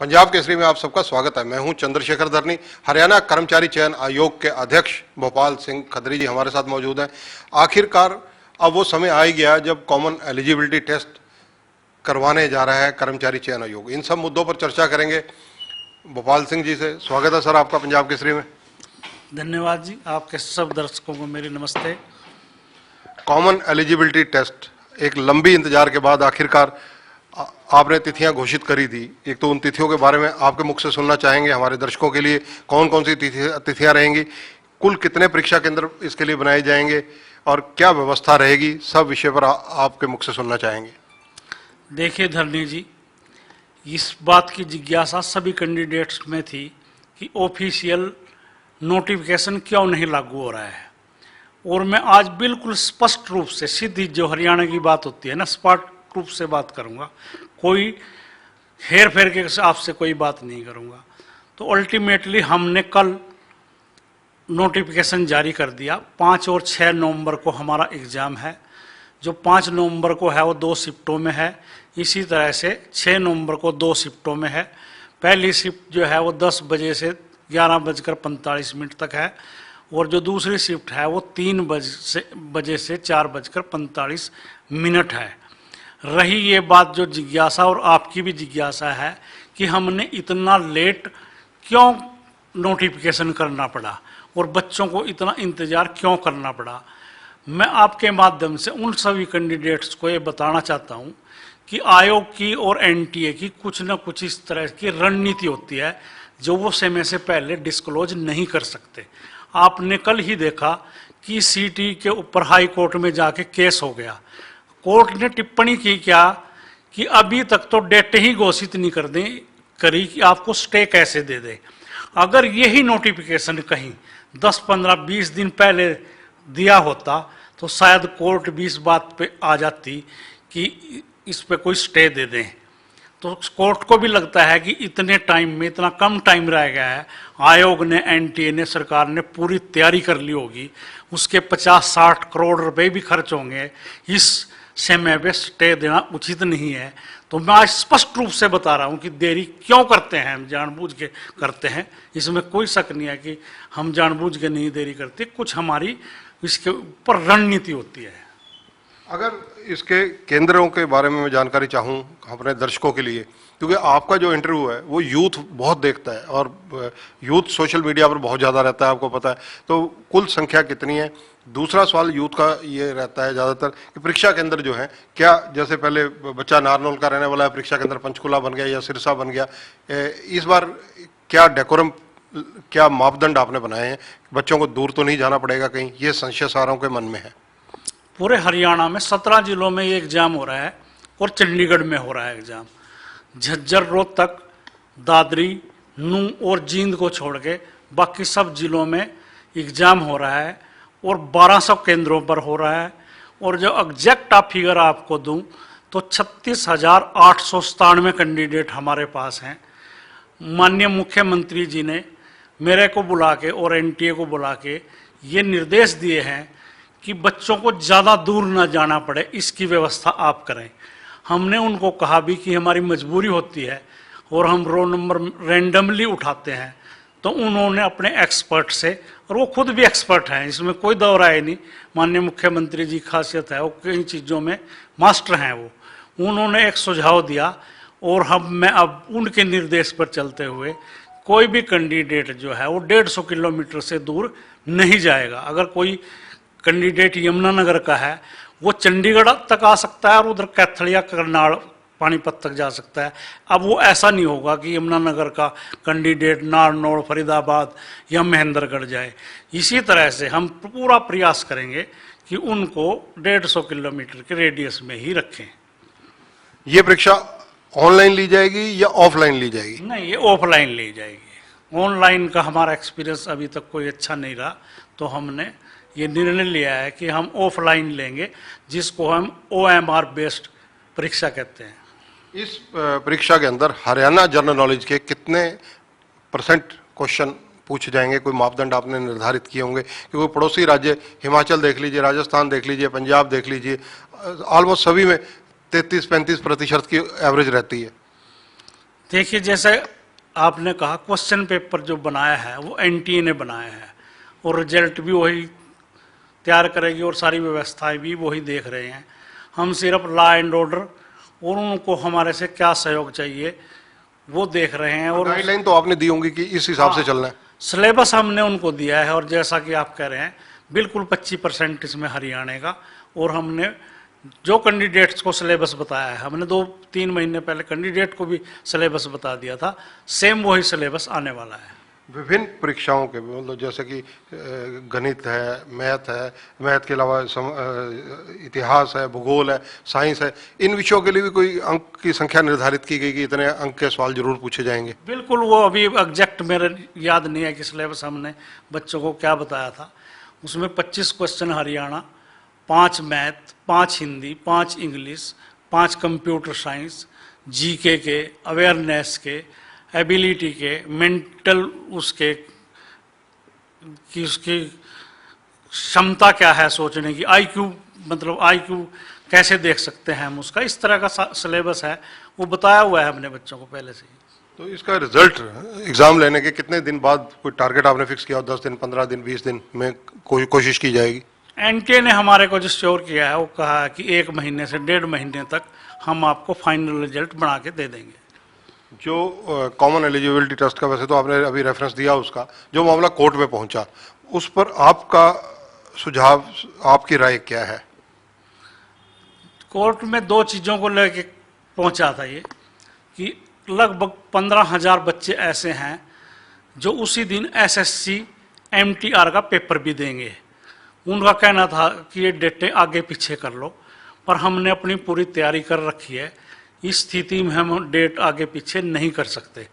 पंजाब केसरी में आप सबका स्वागत है। मैं हूं चंद्रशेखर धरनी। हरियाणा कर्मचारी चयन आयोग के अध्यक्ष भोपाल सिंह खत्री जी हमारे साथ मौजूद हैं। आखिरकार अब वो समय आ ही गया जब कॉमन एलिजिबिलिटी टेस्ट करवाने जा रहा है कर्मचारी चयन आयोग। इन सब मुद्दों पर चर्चा करेंगे भोपाल सिंह जी से। स्वागत है सर आपका पंजाब केसरी में। धन्यवाद जी, आपके सब दर्शकों को मेरी नमस्ते। कॉमन एलिजिबिलिटी टेस्ट एक लंबी इंतजार के बाद आखिरकार आपने तिथियां घोषित करी थी। एक तो उन तिथियों के बारे में आपके मुख से सुनना चाहेंगे हमारे दर्शकों के लिए, कौन कौन सी तिथियां रहेंगी, कुल कितने परीक्षा केंद्र इसके लिए बनाए जाएंगे और क्या व्यवस्था रहेगी, सब विषय पर आपके मुख से सुनना चाहेंगे। देखिए धरनी जी, इस बात की जिज्ञासा सभी कैंडिडेट्स में थी कि ऑफिशियल नोटिफिकेशन क्यों नहीं लागू हो रहा है, और मैं आज बिल्कुल स्पष्ट रूप से सीधी जो हरियाणा की बात होती है ना, स्पष्ट रूप से बात करूंगा। कोई हेर फेर के आपसे कोई बात नहीं करूंगा। तो अल्टीमेटली हमने कल नोटिफिकेशन जारी कर दिया। 5 और 6 नवंबर को हमारा एग्ज़ाम है। जो 5 नवंबर को है वो 2 शिफ्टों में है। इसी तरह से 6 नवंबर को 2 शिफ्टों में है। पहली शिफ्ट जो है वो 10 बजे से 11:45 तक है, और जो दूसरी शिफ्ट है वो 3 बजे से 4:45 है। रही ये बात जो जिज्ञासा और आपकी भी जिज्ञासा है कि हमने इतना लेट क्यों नोटिफिकेशन करना पड़ा और बच्चों को इतना इंतज़ार क्यों करना पड़ा, मैं आपके माध्यम से उन सभी कैंडिडेट्स को ये बताना चाहता हूँ कि आयोग की और एनटीए की कुछ न कुछ इस तरह की रणनीति होती है जो वो समय से पहले डिस्क्लोज नहीं कर सकते। आपने कल ही देखा कि सीटी के ऊपर हाई कोर्ट में जाके केस हो गया। कोर्ट ने टिप्पणी की क्या कि अभी तक तो डेट ही घोषित नहीं करी कि आपको स्टे कैसे दे दे। अगर यही नोटिफिकेशन कहीं 10, 15, 20 दिन पहले दिया होता तो शायद कोर्ट भी इस बात पे आ जाती कि इस पे कोई स्टे दे दें। तो कोर्ट को भी लगता है कि इतने टाइम में, इतना कम टाइम रह गया है, आयोग ने, एनटीए ने, सरकार ने पूरी तैयारी कर ली होगी, उसके 50-60 करोड़ रुपए भी खर्च होंगे, इस समय पे स्टे देना उचित नहीं है। तो मैं आज स्पष्ट रूप से बता रहा हूं कि देरी क्यों करते हैं, हम जानबूझ के करते हैं। इसमें कोई शक नहीं है कि हम जानबूझ के नहीं देरी करते, कुछ हमारी इसके ऊपर रणनीति होती है। अगर इसके केंद्रों के बारे में मैं जानकारी चाहूँ अपने दर्शकों के लिए, क्योंकि आपका जो इंटरव्यू है वो यूथ बहुत देखता है और यूथ सोशल मीडिया पर बहुत ज़्यादा रहता है, आपको पता है, तो कुल संख्या कितनी है। दूसरा सवाल यूथ का ये रहता है ज़्यादातर कि परीक्षा केंद्र जो है, क्या जैसे पहले बच्चा नारनौल का रहने वाला है, परीक्षा केंद्र पंचकुला बन गया या सिरसा बन गया, इस बार क्या डेकोरम, क्या मापदंड आपने बनाए हैं, बच्चों को दूर तो नहीं जाना पड़ेगा कहीं, ये संशय सारों के मन में है। पूरे हरियाणा में 17 जिलों में ये एग्ज़ाम हो रहा है और चंडीगढ़ में हो रहा है एग्ज़ाम। झज्जर, रोहतक, दादरी, नूंह और जींद को छोड़ के बाकी सब जिलों में एग्ज़ाम हो रहा है और 1200 केंद्रों पर हो रहा है। और जो एग्जैक्ट आप फिगर आपको दूं तो 36,897 कैंडिडेट हमारे पास हैं। माननीय मुख्यमंत्री जी ने मेरे को बुला के और एनटीए को बुला के ये निर्देश दिए हैं कि बच्चों को ज़्यादा दूर न जाना पड़े, इसकी व्यवस्था आप करें। हमने उनको कहा भी कि हमारी मजबूरी होती है और हम रोल नंबर रैंडमली उठाते हैं, तो उन्होंने अपने एक्सपर्ट से, और वो खुद भी एक्सपर्ट हैं, इसमें कोई दो राय नहीं, माननीय मुख्यमंत्री जी खासियत है वो कई चीज़ों में मास्टर हैं, वो उन्होंने एक सुझाव दिया और मैं अब उनके निर्देश पर चलते हुए कोई भी कैंडिडेट जो है वो 150 किलोमीटर से दूर नहीं जाएगा। अगर कोई कैंडिडेट यमुनानगर का है वो चंडीगढ़ तक आ सकता है और उधर कैथल, करनाल, पानीपत तक जा सकता है। अब वो ऐसा नहीं होगा कि यमुनानगर का कैंडिडेट नारनौल, फरीदाबाद या महेंद्रगढ़ जाए। इसी तरह से हम पूरा प्रयास करेंगे कि उनको 150 किलोमीटर के रेडियस में ही रखें। ये परीक्षा ऑनलाइन ली जाएगी या ऑफलाइन ली जाएगी? नहीं, ये ऑफलाइन ली जाएगी। ऑनलाइन का हमारा एक्सपीरियंस अभी तक कोई अच्छा नहीं रहा, तो हमने ये निर्णय लिया है कि हम ऑफलाइन लेंगे, जिसको हम OMR बेस्ड परीक्षा कहते हैं। इस परीक्षा के अंदर हरियाणा जनरल नॉलेज के कितने % क्वेश्चन पूछे जाएंगे, कोई मापदंड आपने निर्धारित किए होंगे? क्योंकि पड़ोसी राज्य हिमाचल देख लीजिए, राजस्थान देख लीजिए, पंजाब देख लीजिए, ऑलमोस्ट सभी में 33-35% की एवरेज रहती है। देखिए, जैसे आपने कहा, क्वेश्चन पेपर जो बनाया है वो एनटीए ने बनाया है और रिजल्ट भी वही तैयार करेगी और सारी व्यवस्थाएं भी वही देख रहे हैं। हम सिर्फ लॉ एंड ऑर्डर और उनको हमारे से क्या सहयोग चाहिए वो देख रहे हैं। और गाइडलाइन तो आपने दी होंगी कि इस हिसाब से चलना है। सिलेबस हमने उनको दिया है और जैसा कि आप कह रहे हैं बिल्कुल 25% इसमें हरियाणा का। और हमने जो कैंडिडेट्स को सिलेबस बताया है, हमने 2-3 महीने पहले कैंडिडेट को भी सिलेबस बता दिया था, सेम वही सिलेबस आने वाला है। विभिन्न परीक्षाओं के मतलब जैसे कि गणित है, मैथ के अलावा इतिहास है, भूगोल है, साइंस है, इन विषयों के लिए भी कोई अंक की संख्या निर्धारित की गई कि इतने अंक के सवाल जरूर पूछे जाएंगे? बिल्कुल, वो अभी एग्जैक्ट मेरे याद नहीं है कि सिलेबस हमने बच्चों को क्या बताया था। उसमें 25 question Haryana, 5 math, 5 Hindi, 5 English, 5 computer science, GK के, अवेयरनेस के, एबिलिटी के, मेंटल उसके कि उसकी क्षमता क्या है सोचने की, आईक्यू मतलब आईक्यू कैसे देख सकते हैं हम उसका, इस तरह का सिलेबस है, वो बताया हुआ है हमने बच्चों को पहले से ही। तो इसका रिजल्ट एग्जाम लेने के कितने दिन बाद कोई टारगेट आपने फिक्स किया? 10 दिन, 15 दिन, 20 दिन में कोई कोशिश की जाएगी? एनटीए ने हमारे को जो श्योर किया है वो कहा है कि 1 महीने से 1.5 महीने तक हम आपको फाइनल रिजल्ट बना के दे देंगे। जो कॉमन एलिजिबिलिटी टेस्ट का, वैसे तो आपने अभी रेफरेंस दिया उसका, जो मामला कोर्ट में पहुंचा, उस पर आपका सुझाव, आपकी राय क्या है? कोर्ट में 2 चीज़ों को लेके पहुंचा था ये कि लगभग 15,000 बच्चे ऐसे हैं जो उसी दिन एसएससी एमटीआर का पेपर भी देंगे। उनका कहना था कि ये डेटें आगे पीछे कर लो, पर हमने अपनी पूरी तैयारी कर रखी है। इस स्थिति में हम डेट आगे पीछे नहीं कर सकते।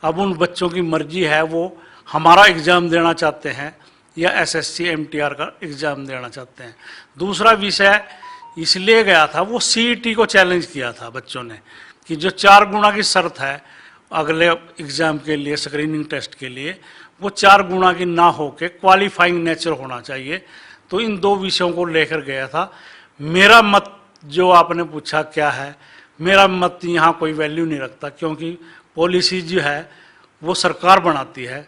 अब उन बच्चों की मर्जी है, वो हमारा एग्ज़ाम देना चाहते हैं या एसएससी एमटीआर का एग्ज़ाम देना चाहते हैं। दूसरा विषय इसलिए गया था, वो सीईटी को चैलेंज किया था बच्चों ने कि जो 4 गुना की शर्त है अगले एग्ज़ाम के लिए, स्क्रीनिंग टेस्ट के लिए, वो 4 गुना की ना हो के क्वालिफाइंग नेचर होना चाहिए। तो इन 2 विषयों को लेकर गया था। मेरा मत, जो आपने पूछा क्या है, मेरा मत यहाँ कोई वैल्यू नहीं रखता, क्योंकि पॉलिसी जो है वो सरकार बनाती है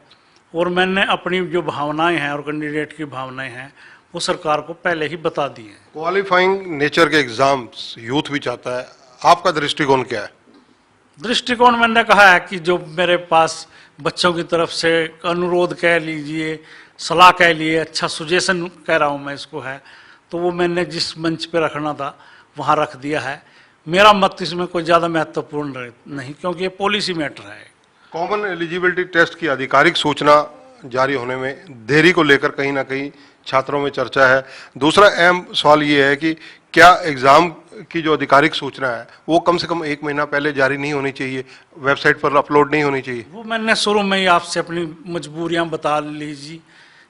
और मैंने अपनी जो भावनाएं हैं और कैंडिडेट की भावनाएं हैं वो सरकार को पहले ही बता दी हैं। क्वालिफाइंग नेचर के एग्जाम्स यूथ भी चाहता है, आपका दृष्टिकोण क्या है? दृष्टिकोण मैंने कहा है कि जो मेरे पास बच्चों की तरफ से अनुरोध कह लीजिए, सलाह कह लिए, अच्छा सुजेशन कह रहा हूँ मैं इसको है, तो वो मैंने जिस मंच पे रखना था वहाँ रख दिया है। मेरा मत इसमें कोई ज़्यादा महत्वपूर्ण नहीं, क्योंकि ये पॉलिसी मैटर है। कॉमन एलिजिबिलिटी टेस्ट की आधिकारिक सूचना जारी होने में देरी को लेकर कहीं ना कहीं छात्रों में चर्चा है। दूसरा अहम सवाल ये है कि क्या एग्जाम की जो आधिकारिक सूचना है वो कम से कम 1 महीना पहले जारी नहीं होनी चाहिए, वेबसाइट पर अपलोड नहीं होनी चाहिए? वो मैंने शुरू में ही आपसे अपनी मजबूरियां बता लीजिए,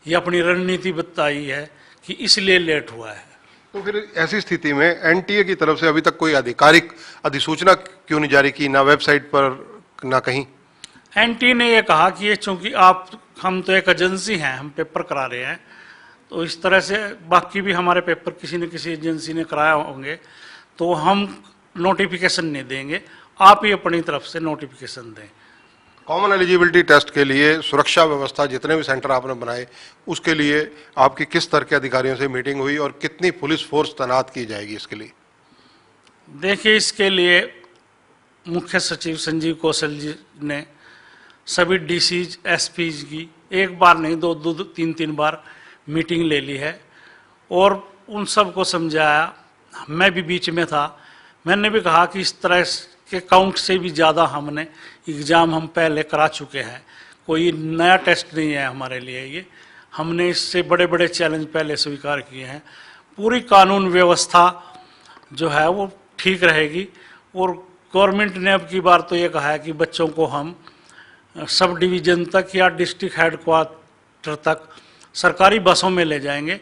ये अपनी रणनीति बताई है कि इसलिए लेट हुआ है। तो फिर ऐसी स्थिति में एनटीए की तरफ से अभी तक कोई आधिकारिक अधिसूचना क्यों नहीं जारी की, ना वेबसाइट पर ना कहीं? एनटीए ने ये कहा कि ये चूंकि हम तो एक एजेंसी हैं, हम पेपर करा रहे हैं, तो इस तरह से बाकी भी हमारे पेपर किसी न किसी एजेंसी ने कराया होंगे, तो हम नोटिफिकेशन नहीं देंगे, आप ही अपनी तरफ से नोटिफिकेशन दें। कॉमन एलिजिबिलिटी टेस्ट के लिए सुरक्षा व्यवस्था, जितने भी सेंटर आपने बनाए, उसके लिए आपकी किस स्तर के अधिकारियों से मीटिंग हुई और कितनी पुलिस फोर्स तैनात की जाएगी इसके लिए? देखिए, इसके लिए मुख्य सचिव संजीव कौशल जी ने सभी डीसीज एसपीज की 1 बार नहीं 2 3 बार मीटिंग ले ली है और उन सब को समझाया। मैं भी बीच में था, मैंने भी कहा कि इस तरह के काउंट से भी ज़्यादा हमने एग्ज़ाम हम पहले करा चुके हैं, कोई नया टेस्ट नहीं है हमारे लिए ये, हमने इससे बड़े बड़े चैलेंज पहले स्वीकार किए हैं। पूरी कानून व्यवस्था जो है वो ठीक रहेगी और गवर्नमेंट ने अब की बार तो ये कहा है कि बच्चों को हम सब डिवीज़न तक या डिस्ट्रिक्ट हेडक्वार्टर तक सरकारी बसों में ले जाएंगे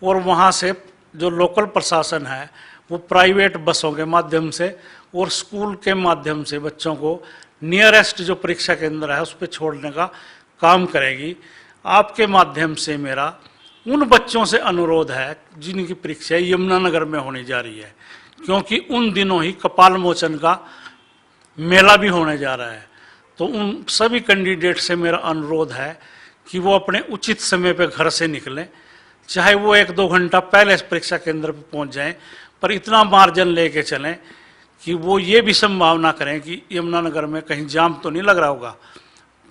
और वहाँ से जो लोकल प्रशासन है वो प्राइवेट बसों के माध्यम से और स्कूल के माध्यम से बच्चों को नियरेस्ट जो परीक्षा केंद्र है उस पर छोड़ने का काम करेगी। आपके माध्यम से मेरा उन बच्चों से अनुरोध है जिनकी परीक्षा यमुनानगर में होने जा रही है, क्योंकि उन दिनों ही कपाल मोचन का मेला भी होने जा रहा है। तो उन सभी कैंडिडेट से मेरा अनुरोध है कि वो अपने उचित समय पे घर से निकलें, चाहे वो 1-2 घंटा पहले परीक्षा केंद्र पर पहुंच जाएं, पर इतना मार्जिन लेके चलें कि वो ये भी संभावना करें कि यमुनानगर में कहीं जाम तो नहीं लग रहा होगा,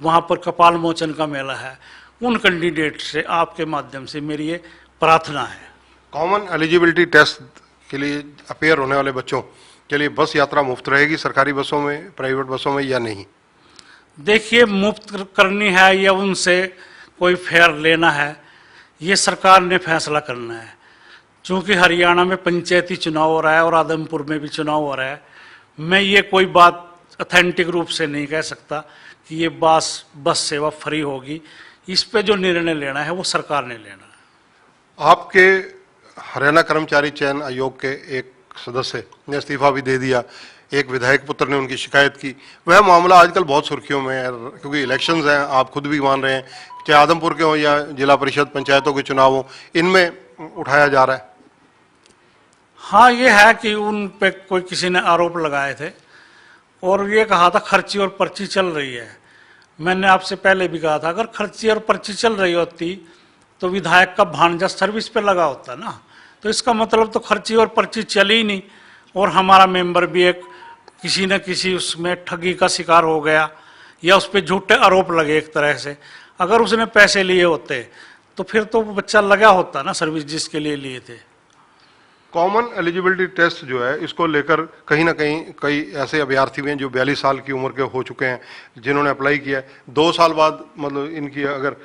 वहाँ पर कपाल मोचन का मेला है। उन कैंडिडेट से आपके माध्यम से मेरी ये प्रार्थना है। कॉमन एलिजिबिलिटी टेस्ट के लिए अपेयर होने वाले बच्चों के लिए बस यात्रा मुफ्त रहेगी सरकारी बसों में, प्राइवेट बसों में, या नहीं? देखिए, मुफ्त करनी है या उनसे कोई फेयर लेना है, ये सरकार ने फैसला करना है। चूंकि हरियाणा में पंचायती चुनाव हो रहा है और आदमपुर में भी चुनाव हो रहा है, मैं ये कोई बात ऑथेंटिक रूप से नहीं कह सकता कि ये बस सेवा फ्री होगी। इस पे जो निर्णय लेना है वो सरकार ने लेना है। आपके हरियाणा कर्मचारी चयन आयोग के एक सदस्य ने इस्तीफा भी दे दिया, एक विधायक पुत्र ने उनकी शिकायत की। वह मामला आजकल बहुत सुर्खियों में है क्योंकि इलेक्शंस हैं, आप खुद भी मान रहे हैं, चाहे आदमपुर के हों या जिला परिषद पंचायतों के चुनाव हों, इनमें उठाया जा रहा है। हाँ, ये है कि उन पे कोई किसी ने आरोप लगाए थे और ये कहा था खर्ची और पर्ची चल रही है। मैंने आपसे पहले भी कहा था, अगर खर्ची और पर्ची चल रही होती तो विधायक का भांजा सर्विस पे लगा होता ना, तो इसका मतलब तो खर्ची और पर्ची चली ही नहीं और हमारा मेंबर भी एक किसी न किसी उसमें ठगी का शिकार हो गया या उस पर झूठे आरोप लगे एक तरह से। अगर उसने पैसे लिए होते तो फिर तो वो बच्चा लगा होता ना सर्विस जिसके लिए लिए थे। कॉमन एलिजिबिलिटी टेस्ट जो है, इसको लेकर कहीं ना कहीं कई ऐसे अभ्यर्थी भी हैं जो 42 साल की उम्र के हो चुके हैं, जिन्होंने अप्लाई किया है। 2 साल बाद मतलब इनकी अगर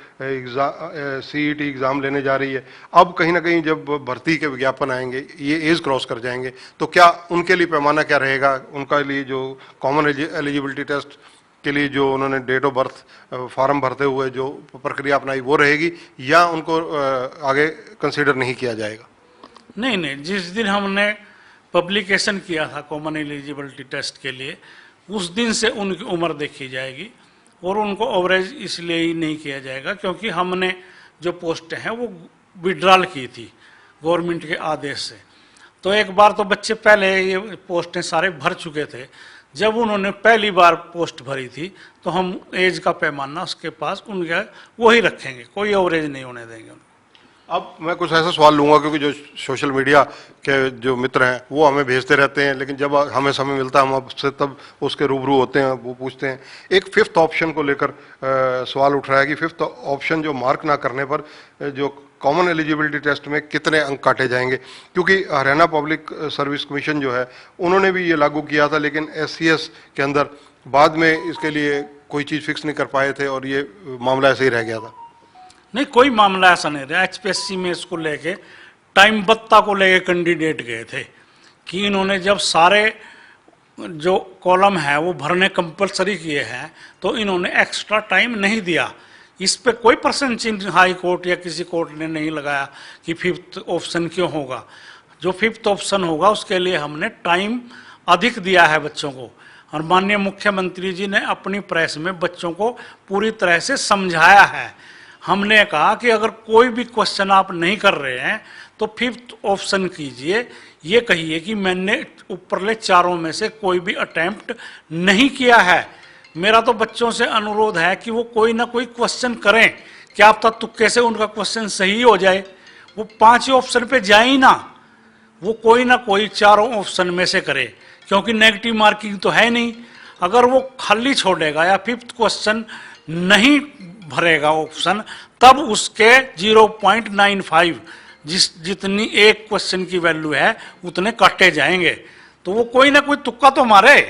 CET एग्ज़ाम लेने जा रही है, अब कहीं ना कहीं जब भर्ती के विज्ञापन आएंगे, ये एज क्रॉस कर जाएंगे, तो क्या उनके लिए पैमाना क्या रहेगा? उनका लिए जो कॉमन एलिजिबिलिटी टेस्ट के लिए जो उन्होंने डेट ऑफ बर्थ फॉर्म भरते हुए जो प्रक्रिया अपनाई वो रहेगी, या उनको आगे कंसिडर नहीं किया जाएगा? नहीं, जिस दिन हमने पब्लिकेशन किया था कॉमन एलिजिबिलिटी टेस्ट के लिए, उस दिन से उनकी उम्र देखी जाएगी और उनको ओवरेज इसलिए ही नहीं किया जाएगा क्योंकि हमने जो पोस्टें हैं वो विड्रॉल की थी गवर्नमेंट के आदेश से। तो एक बार तो बच्चे पहले ये पोस्टें सारे भर चुके थे, जब उन्होंने पहली बार पोस्ट भरी थी तो हम एज का पैमाना उसके पास उनका वही रखेंगे, कोई ओवरेज नहीं होने देंगे उनको। अब मैं कुछ ऐसा सवाल लूंगा क्योंकि जो सोशल मीडिया के जो मित्र हैं वो हमें भेजते रहते हैं, लेकिन जब हमें समय मिलता है हम आपसे तब उसके रूबरू होते हैं, वो पूछते हैं। एक 5th ऑप्शन को लेकर सवाल उठ रहा है कि 5th ऑप्शन जो मार्क ना करने पर जो कॉमन एलिजिबिलिटी टेस्ट में कितने अंक काटे जाएंगे, क्योंकि हरियाणा पब्लिक सर्विस कमीशन जो है उन्होंने भी ये लागू किया था, लेकिन SCS के अंदर बाद में इसके लिए कोई चीज़ फिक्स नहीं कर पाए थे और ये मामला ऐसे ही रह गया था। नहीं, कोई मामला ऐसा नहीं रहा। HPSC में इसको लेके टाइम बत्ता को लेके कैंडिडेट गए थे कि इन्होंने जब सारे जो कॉलम है वो भरने कंपलसरी किए हैं तो इन्होंने एक्स्ट्रा टाइम नहीं दिया। इस पे कोई प्रश्न चिन्ह हाई कोर्ट या किसी कोर्ट ने नहीं लगाया कि 5th ऑप्शन क्यों होगा। जो 5th ऑप्शन होगा उसके लिए हमने टाइम अधिक दिया है बच्चों को, और माननीय मुख्यमंत्री जी ने अपनी प्रेस में बच्चों को पूरी तरह से समझाया है। हमने कहा कि अगर कोई भी क्वेश्चन आप नहीं कर रहे हैं तो 5th ऑप्शन कीजिए, ये कहिए कि मैंने ऊपरले चारों में से कोई भी अटेम्प्ट नहीं किया है। मेरा तो बच्चों से अनुरोध है कि वो कोई ना कोई क्वेश्चन करें, क्या अब तक तुक्के से उनका क्वेश्चन सही हो जाए। वो 5 ऑप्शन पे जाए ही ना, वो कोई ना कोई चारों ऑप्शन में से करे, क्योंकि नेगेटिव मार्किंग तो है नहीं। अगर वो खाली छोड़ेगा या 5th क्वेश्चन नहीं भरेगा ऑप्शन, तब उसके 0.95 जितनी एक क्वेश्चन की वैल्यू है उतने काटे जाएंगे। तो वो कोई ना कोई तुक्का तो मारे,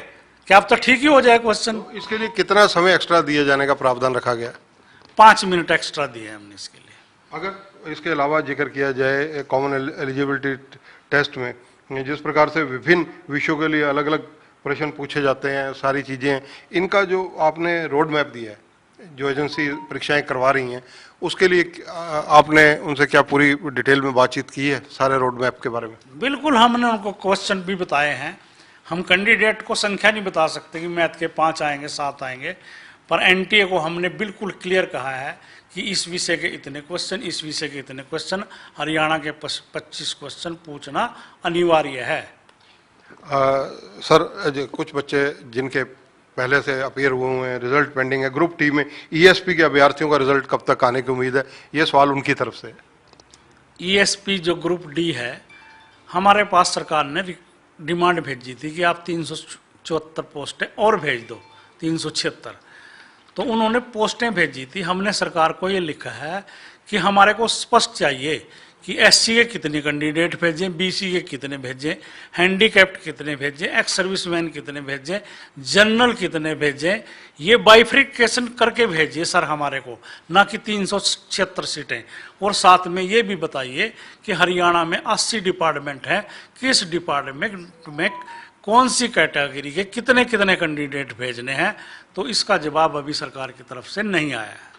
क्या अब तक ठीक ही हो जाए क्वेश्चन। तो इसके लिए कितना समय एक्स्ट्रा दिए जाने का प्रावधान रखा गया? 5 मिनट एक्स्ट्रा दिए हमने इसके लिए। अगर इसके अलावा जिक्र किया जाए कॉमन एलिजिबिलिटी टेस्ट में जिस प्रकार से विभिन्न विषयों के लिए अलग अलग प्रश्न पूछे जाते हैं, सारी चीज़ें, इनका जो आपने रोड मैप दिया है, जो एजेंसी परीक्षाएं करवा रही हैं, उसके लिए आपने उनसे क्या पूरी डिटेल में बातचीत की है सारे रोड मैप के बारे में? बिल्कुल, हमने उनको क्वेश्चन भी बताए हैं। हम कैंडिडेट को संख्या नहीं बता सकते कि मैथ के 5 आएंगे 7 आएंगे, पर NTA को हमने बिल्कुल क्लियर कहा है कि इस विषय के इतने क्वेश्चन, इस विषय के इतने क्वेश्चन, हरियाणा के 25 क्वेश्चन पूछना अनिवार्य है। सर, कुछ बच्चे जिनके पहले से अपीयर हुए हैं, रिजल्ट पेंडिंग है, ग्रुप टी में ईएसपी के अभ्यर्थियों का रिजल्ट कब तक आने की उम्मीद है, ये सवाल उनकी तरफ से है। ईएसपी जो ग्रुप डी है, हमारे पास सरकार ने डिमांड भेजी थी कि आप 374 पोस्टें और भेज दो, 376। तो उन्होंने पोस्टें भेजी थी। हमने सरकार को ये लिखा है कि हमारे को स्पष्ट चाहिए कि एससी के कितने कैंडिडेट भेजें, बीसी के कितने भेजें, हैंडीकैप्ड कितने भेजें, एक्स सर्विसमैन कितने भेजें, जनरल कितने भेजें। ये बाइफ्रिकेशन करके भेजिए सर हमारे को, ना कि 376 सीटें। और साथ में ये भी बताइए कि हरियाणा में 80 डिपार्टमेंट हैं, किस डिपार्टमेंट में कौन सी कैटेगरी के कितने कितने कैंडिडेट भेजने हैं। तो इसका जवाब अभी सरकार की तरफ से नहीं आया है।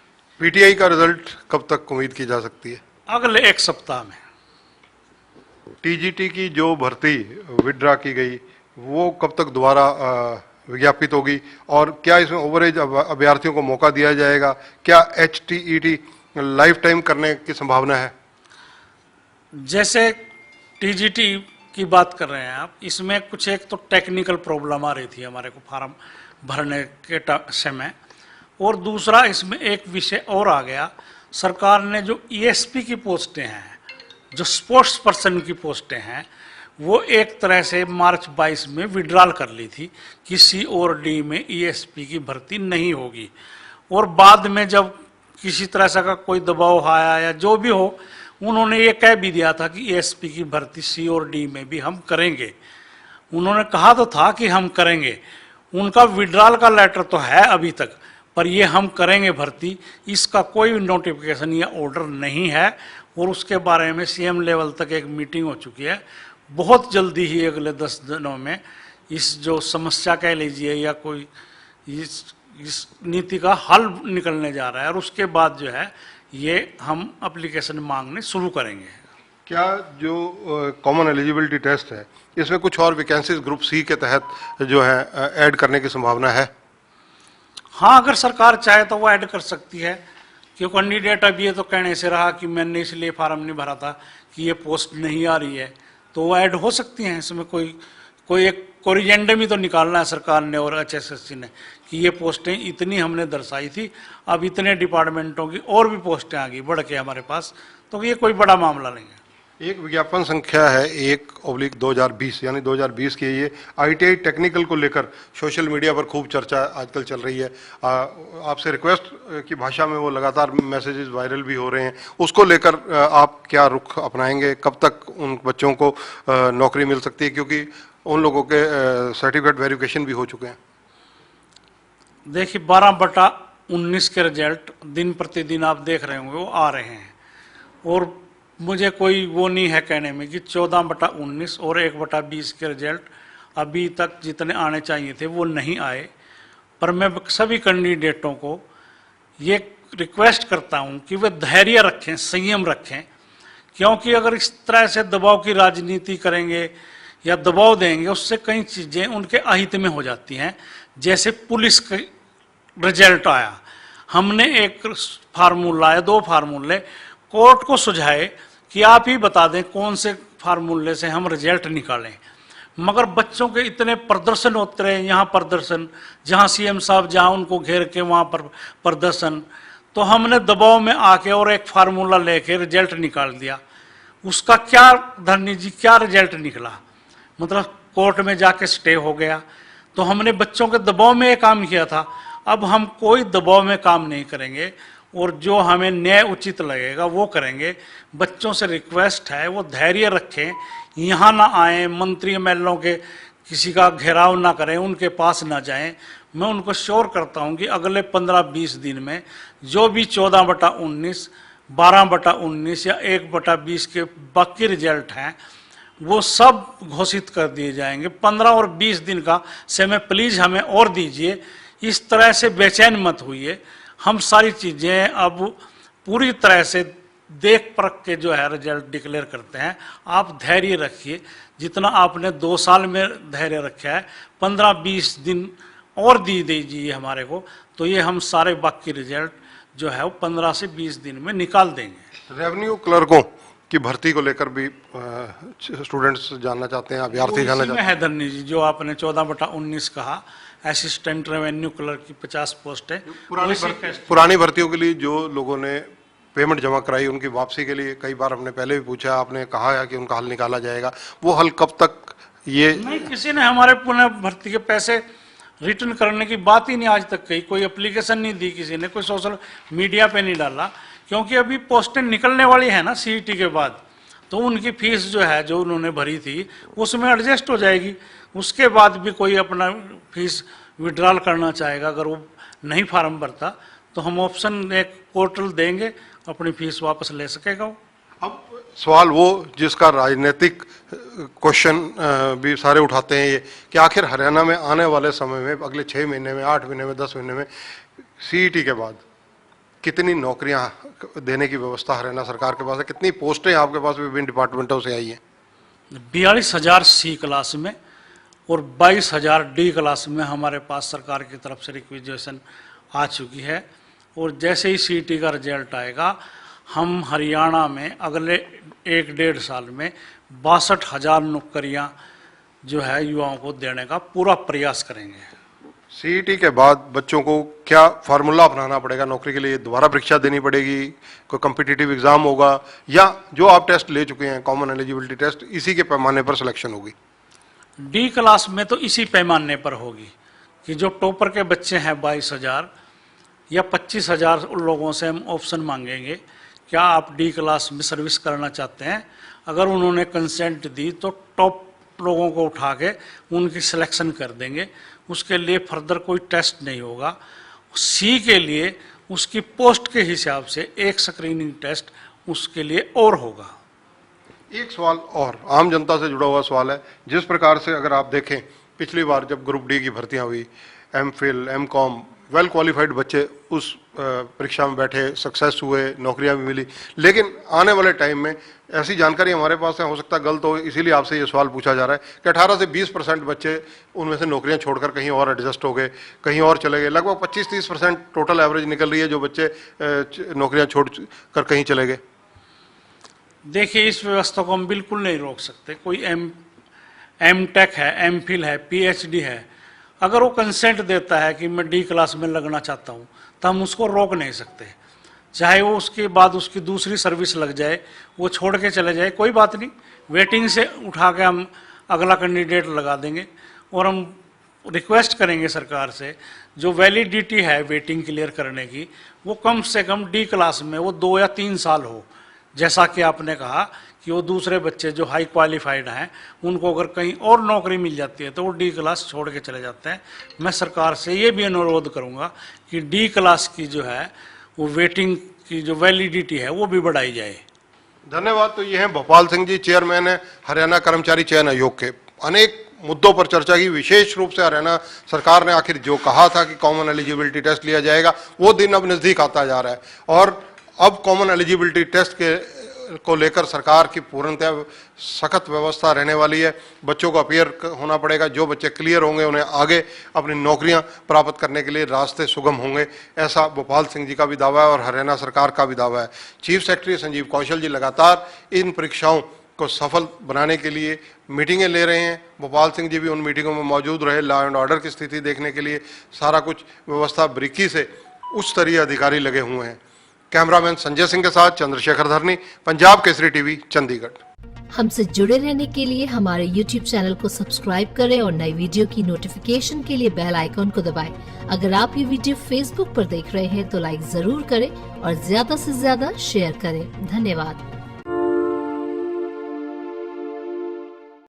पीटीआई का रिजल्ट कब तक उम्मीद की जा सकती है? अगले एक सप्ताह में। टीजीटी की जो भर्ती विड्रा की गई वो कब तक दोबारा विज्ञापित होगी, और क्या इसमें ओवरेज अभ्यर्थियों को मौका दिया जाएगा? क्या एचटीईटी लाइफ टाइम करने की संभावना है? जैसे टीजीटी की बात कर रहे हैं आप, इसमें कुछ एक तो टेक्निकल प्रॉब्लम आ रही थी हमारे को फॉर्म भरने के समय, और दूसरा इसमें एक विषय और आ गया। सरकार ने जो ईएसपी की पोस्टें हैं, जो स्पोर्ट्स पर्सन की पोस्टें हैं, वो एक तरह से मार्च 22 में विड्रॉल कर ली थी कि सी और डी में ईएसपी की भर्ती नहीं होगी। और बाद में जब किसी तरह से का कोई दबाव आया या जो भी हो, उन्होंने ये कह भी दिया था कि ईएसपी की भर्ती सी और डी में भी हम करेंगे। उन्होंने कहा तो था कि हम करेंगे, उनका विड्रॉल का लेटर तो है अभी तक, पर ये हम करेंगे भर्ती, इसका कोई नोटिफिकेशन या ऑर्डर नहीं है। और उसके बारे में सीएम लेवल तक एक मीटिंग हो चुकी है। बहुत जल्दी ही अगले 10 दिनों में इस जो समस्या कह लीजिए या कोई इस नीति का हल निकलने जा रहा है, और उसके बाद जो है ये हम एप्लीकेशन मांगने शुरू करेंगे। क्या जो कॉमन एलिजिबिलिटी टेस्ट है इसमें कुछ और वैकेंसीज ग्रुप सी के तहत जो है ऐड करने की संभावना है? हाँ, अगर सरकार चाहे तो वो ऐड कर सकती है, क्योंकि कैंडिडेट अब ये तो कहने से रहा कि मैंने इसलिए फार्म नहीं भरा था कि ये पोस्ट नहीं आ रही है, तो वो ऐड हो सकती हैं। इसमें कोई एक कोरिजेंडम ही तो निकालना है सरकार ने और एचएसएससी ने कि ये पोस्टें इतनी हमने दर्शाई थी, अब इतने डिपार्टमेंटों की और भी पोस्टें आ गई बढ़ के हमारे पास, तो ये कोई बड़ा मामला नहीं है। एक विज्ञापन संख्या है 1/2020, यानी 2020 की ये आईटीआई टेक्निकल को लेकर सोशल मीडिया पर खूब चर्चा आजकल चल रही है। आपसे रिक्वेस्ट की भाषा में वो लगातार मैसेजेस वायरल भी हो रहे हैं, उसको लेकर आप क्या रुख अपनाएंगे? कब तक उन बच्चों को नौकरी मिल सकती है, क्योंकि उन लोगों के सर्टिफिकेट वेरिफिकेशन भी हो चुके हैं? देखिए, 12/19 के रिजल्ट दिन प्रतिदिन आप देख रहे होंगे वो आ रहे हैं, और मुझे कोई वो नहीं है कहने में कि 14/19 और 1/20 के रिजल्ट अभी तक जितने आने चाहिए थे वो नहीं आए। पर मैं सभी कैंडिडेटों को ये रिक्वेस्ट करता हूँ कि वे धैर्य रखें, संयम रखें, क्योंकि अगर इस तरह से दबाव की राजनीति करेंगे या दबाव देंगे, उससे कई चीज़ें उनके अहित में हो जाती हैं। जैसे पुलिस का रिजल्ट आया, हमने एक फार्मूला या 2 फार्मूले कोर्ट को सुझाए कि आप ही बता दें कौन से फार्मूले से हम रिजल्ट निकालें, मगर बच्चों के इतने प्रदर्शन होते रहे, यहाँ प्रदर्शन, जहाँ सीएम साहब जहाँ उनको घेर के वहाँ पर प्रदर्शन, तो हमने दबाव में आके और एक फार्मूला लेके रिजल्ट निकाल दिया। उसका क्या धरनी जी, क्या रिजल्ट निकला? मतलब कोर्ट में जाके स्टे हो गया। तो हमने बच्चों के दबाव में ये काम किया था, अब हम कोई दबाव में काम नहीं करेंगे, और जो हमें न्याय उचित लगेगा वो करेंगे। बच्चों से रिक्वेस्ट है वो धैर्य रखें, यहाँ ना आएँ, मंत्री एमएलओ के किसी का घेराव ना करें, उनके पास ना जाएं। मैं उनको श्योर करता हूँ कि अगले 15-20 दिन में जो भी 14/19, 12/19 या 1/20 के बाकी रिजल्ट हैं वो सब घोषित कर दिए जाएंगे। 15 और 20 दिन का समय प्लीज़ हमें और दीजिए। इस तरह से बेचैन मत होइए। हम सारी चीज़ें अब पूरी तरह से देख परख के जो है रिजल्ट डिक्लेयर करते हैं। आप धैर्य रखिए, जितना आपने 2 साल में धैर्य रखा है, 15-20 दिन और दी दीजिए हमारे को, तो ये हम सारे बाकी रिजल्ट जो है वो 15 से 20 दिन में निकाल देंगे। रेवेन्यू क्लर्कों की भर्ती को लेकर भी स्टूडेंट्स जानना चाहते हैं, अभ्यर्थी जानना चाहते हैं। है धरनी जी, जो आपने 14/19 कहा, असिस्टेंट रेवेन्यू क्लर्क की 50 पोस्ट है। उसी कैस्ट- पुरानी भर्तियों के लिए जो लोगों ने पेमेंट जमा कराई उनकी वापसी के लिए कई बार हमने पहले भी पूछा, आपने कहा है कि उनका हल निकाला जाएगा, वो हल कब तक? ये नहीं, किसी ने हमारे पुनः भर्ती के पैसे रिटर्न करने की बात ही नहीं आज तक कही, कोई एप्लीकेशन नहीं दी किसी ने, कोई सोशल मीडिया पे नहीं डाला, क्योंकि अभी पोस्टें निकलने वाली है ना सीईटी के बाद, तो उनकी फीस जो है जो उन्होंने भरी थी उसमें एडजस्ट हो जाएगी। उसके बाद भी कोई अपना फीस विड्रॉल करना चाहेगा, अगर वो नहीं फार्म भरता तो हम ऑप्शन एक पोर्टल देंगे, अपनी फीस वापस ले सकेगा वो। अब सवाल वो जिसका राजनीतिक क्वेश्चन भी सारे उठाते हैं, ये कि आखिर हरियाणा में आने वाले समय में अगले 6 महीने में, 8 महीने में, 10 महीने में सीईटी के बाद कितनी नौकरियां देने की व्यवस्था हरियाणा सरकार के पास है? कितनी पोस्टें आपके पास विभिन्न डिपार्टमेंटों से आई हैं? 42,000 सी क्लास में और 22,000 डी क्लास में हमारे पास सरकार की तरफ से रिक्विजिशन आ चुकी है। और जैसे ही सीईटी का रिजल्ट आएगा, हम हरियाणा में अगले 1-1.5 साल में 62,000 नौकरियां जो है युवाओं को देने का पूरा प्रयास करेंगे। सीईटी के बाद बच्चों को क्या फार्मूला अपनाना पड़ेगा नौकरी के लिए? दोबारा परीक्षा देनी पड़ेगी, कोई कॉम्पिटिटिव एग्जाम होगा, या जो आप टेस्ट ले चुके हैं कॉमन एलिजिबिलिटी टेस्ट, इसी के पैमाने पर सिलेक्शन होगी? डी क्लास में तो इसी पैमाने पर होगी कि जो टॉपर के बच्चे हैं 22,000 या 25,000 लोगों से हम ऑप्शन मांगेंगे, क्या आप डी क्लास में सर्विस करना चाहते हैं? अगर उन्होंने कंसेंट दी तो टॉप लोगों को उठा के उनकी सिलेक्शन कर देंगे। उसके लिए फर्दर कोई टेस्ट नहीं होगा। सी के लिए उसकी पोस्ट के हिसाब से एक स्क्रीनिंग टेस्ट उसके लिए और होगा। एक सवाल और आम जनता से जुड़ा हुआ सवाल है, जिस प्रकार से अगर आप देखें पिछली बार जब ग्रुप डी की भर्तियां हुई, एमफिल, एमकॉम, वेल क्वालिफाइड बच्चे उस परीक्षा में बैठे, सक्सेस हुए, नौकरियां भी मिली, लेकिन आने वाले टाइम में ऐसी जानकारी हमारे पास है, हो सकता है गलत हो, इसीलिए आपसे ये सवाल पूछा जा रहा है कि 18 से 20% बच्चे उनमें से नौकरियां छोड़कर कहीं और एडजस्ट हो गए, कहीं और चले गए। लगभग 25-30% टोटल एवरेज निकल रही है जो बच्चे नौकरियां छोड़ कर कहीं चले गए। देखिए, इस व्यवस्था को हम बिल्कुल नहीं रोक सकते। कोई एम टेक है, एम फिल है, पीएचडी है, अगर वो कंसेंट देता है कि मैं डी क्लास में लगना चाहता हूँ तो हम उसको रोक नहीं सकते। चाहे वो उसके बाद उसकी दूसरी सर्विस लग जाए, वो छोड़ के चले जाए, कोई बात नहीं, वेटिंग से उठा के हम अगला कैंडिडेट लगा देंगे। और हम रिक्वेस्ट करेंगे सरकार से, जो वैलिडिटी है वेटिंग क्लियर करने की, वो कम से कम डी क्लास में वो 2 या 3 साल हो। जैसा कि आपने कहा कि वो दूसरे बच्चे जो हाई क्वालिफाइड हैं उनको अगर कहीं और नौकरी मिल जाती है तो वो डी क्लास छोड़ के चले जाते हैं। मैं सरकार से ये भी अनुरोध करूंगा कि डी क्लास की जो है वो वेटिंग की जो वैलिडिटी है वो भी बढ़ाई जाए। धन्यवाद। तो ये हैं भोपाल सिंह जी, चेयरमैन है हरियाणा कर्मचारी चयन आयोग के। अनेक मुद्दों पर चर्चा की, विशेष रूप से हरियाणा सरकार ने आखिर जो कहा था कि कॉमन एलिजिबिलिटी टेस्ट लिया जाएगा, वो दिन अब नजदीक आता जा रहा है और अब कॉमन एलिजिबिलिटी टेस्ट को लेकर सरकार की पूर्णतः सख्त व्यवस्था रहने वाली है। बच्चों को अपीयर होना पड़ेगा, जो बच्चे क्लियर होंगे उन्हें आगे अपनी नौकरियां प्राप्त करने के लिए रास्ते सुगम होंगे, ऐसा भोपाल सिंह जी का भी दावा है और हरियाणा सरकार का भी दावा है। चीफ सेक्रेटरी संजीव कौशल जी लगातार इन परीक्षाओं को सफल बनाने के लिए मीटिंगें ले रहे हैं। भोपाल सिंह जी भी उन मीटिंगों में मौजूद रहे, लॉ एंड ऑर्डर की स्थिति देखने के लिए सारा कुछ व्यवस्था बारीकी से उच्च स्तरीय अधिकारी लगे हुए हैं। कैमरामैन संजय सिंह के साथ चंद्रशेखर धरनी, पंजाब केसरी टीवी, चंडीगढ़। हमसे जुड़े रहने के लिए हमारे YouTube चैनल को सब्सक्राइब करें और नई वीडियो की नोटिफिकेशन के लिए बेल आइकॉन को दबाएं। अगर आप ये वीडियो Facebook पर देख रहे हैं तो लाइक जरूर करें और ज्यादा से ज्यादा शेयर करें। धन्यवाद।